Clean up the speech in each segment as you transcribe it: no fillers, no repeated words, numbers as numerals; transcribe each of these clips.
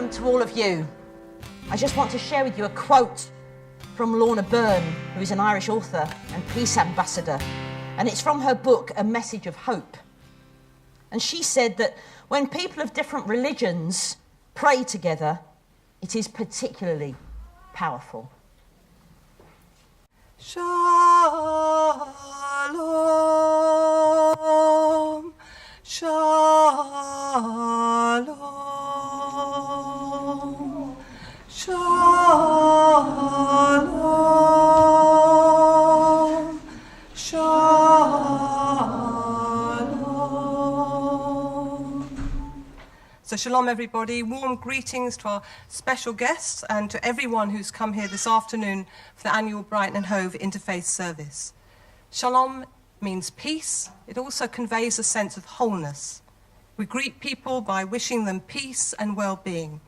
welcome to all of you. I just want to share with you a quote from Lorna Byrne, who is an Irish author and peace ambassador, and it's from her book, A Message of Hope. And she said that when people of different religions pray together, it is particularly powerful. Shalom, shalom, shalom, shalom. So shalom everybody, warm greetings to our special guests and to everyone who's come here this afternoon for the annual Brighton Hove Interfaith service. Shalom means peace. It also conveys a sense of wholeness. We greet people by wishing them peace and well-being.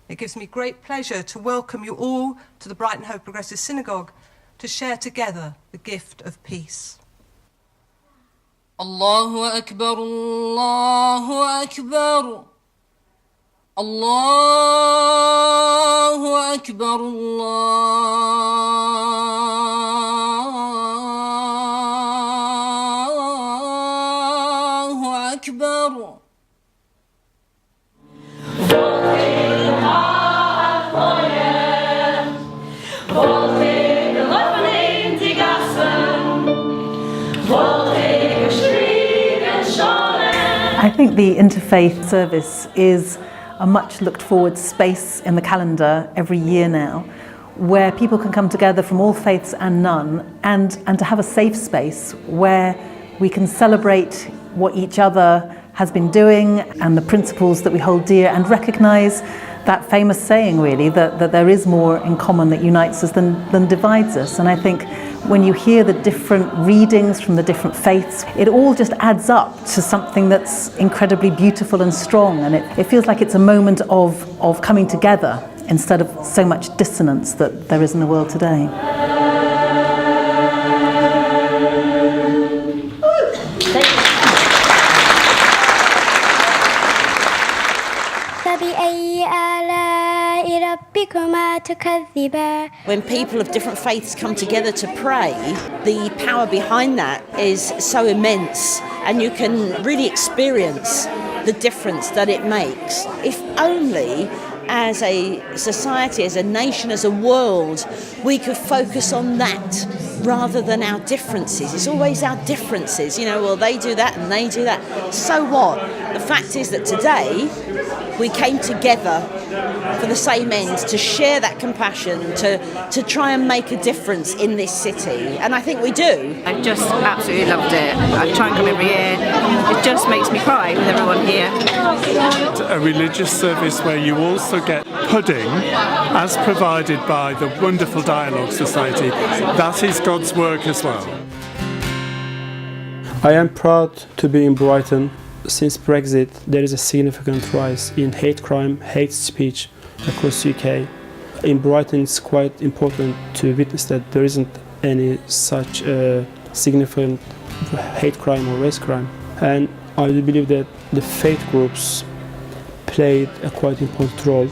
It gives me great pleasure to welcome you all to the Brighton Hove Progressive Synagogue to share together the gift of peace. Allahu Akbar, Allahu Akbar. Allahu Akbar, Allahu Akbar. I think the Interfaith service is a much looked forward space in the calendar every year now, where people can come together from all faiths and none, and to have a safe space where we can celebrate what each other has been doing and the principles that we hold dear, and recognise that famous saying really that there is more in common that unites us than divides us. And I think when you hear the different readings from the different faiths, it all just adds up to something that's incredibly beautiful and strong, and it feels like it's a moment of coming together instead of so much dissonance that there is in the world today. When people of different faiths come together to pray, the power behind that is so immense, and you can really experience the difference that it makes. If only as a society, as a nation, as a world, we could focus on that rather than our differences. It's always our differences, well, they do that and they do that. So what? The fact is that today we came together for the same end, to share that compassion, to try and make a difference in this city. And I think we do. I just absolutely loved it. I try and come every year. It just makes me cry with everyone here. A religious service where you also get pudding as provided by the wonderful Dialogue Society. That is God's work as well. I am proud to be in Brighton. Since Brexit, there is a significant rise in hate crime, hate speech across the UK. In Brighton, it's quite important to witness that there isn't any such significant hate crime or race crime. And I do believe that the faith groups played a quite important role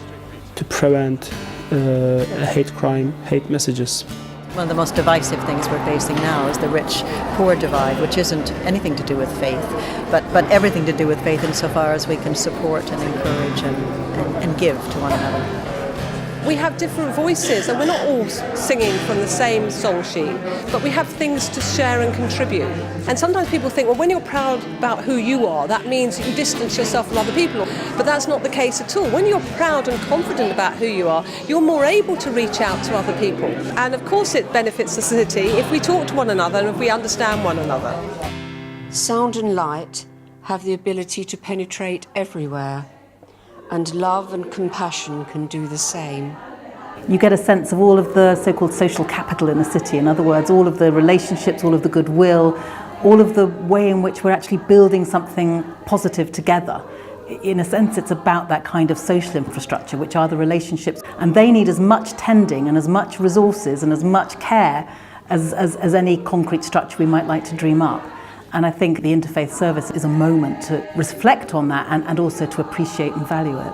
to prevent hate crime, hate messages. One of the most divisive things we're facing now is the rich-poor divide, which isn't anything to do with faith, but everything to do with faith insofar as we can support and encourage and give to one another. We have different voices, and we're not all singing from the same song sheet, but we have things to share and contribute. And sometimes people think, well, when you're proud about who you are, that means you distance yourself from other people. But that's not the case at all. When you're proud and confident about who you are, you're more able to reach out to other people. And of course it benefits the city if we talk to one another and if we understand one another. Sound and light have the ability to penetrate everywhere, and love and compassion can do the same. You get a sense of all of the so-called social capital in the city. In other words, all of the relationships, all of the goodwill, all of the way in which we're actually building something positive together. In a sense, it's about that kind of social infrastructure, which are the relationships, and they need as much tending and as much resources and as much care as any concrete structure we might like to dream up. And I think the Interfaith service is a moment to reflect on that and also to appreciate and value it.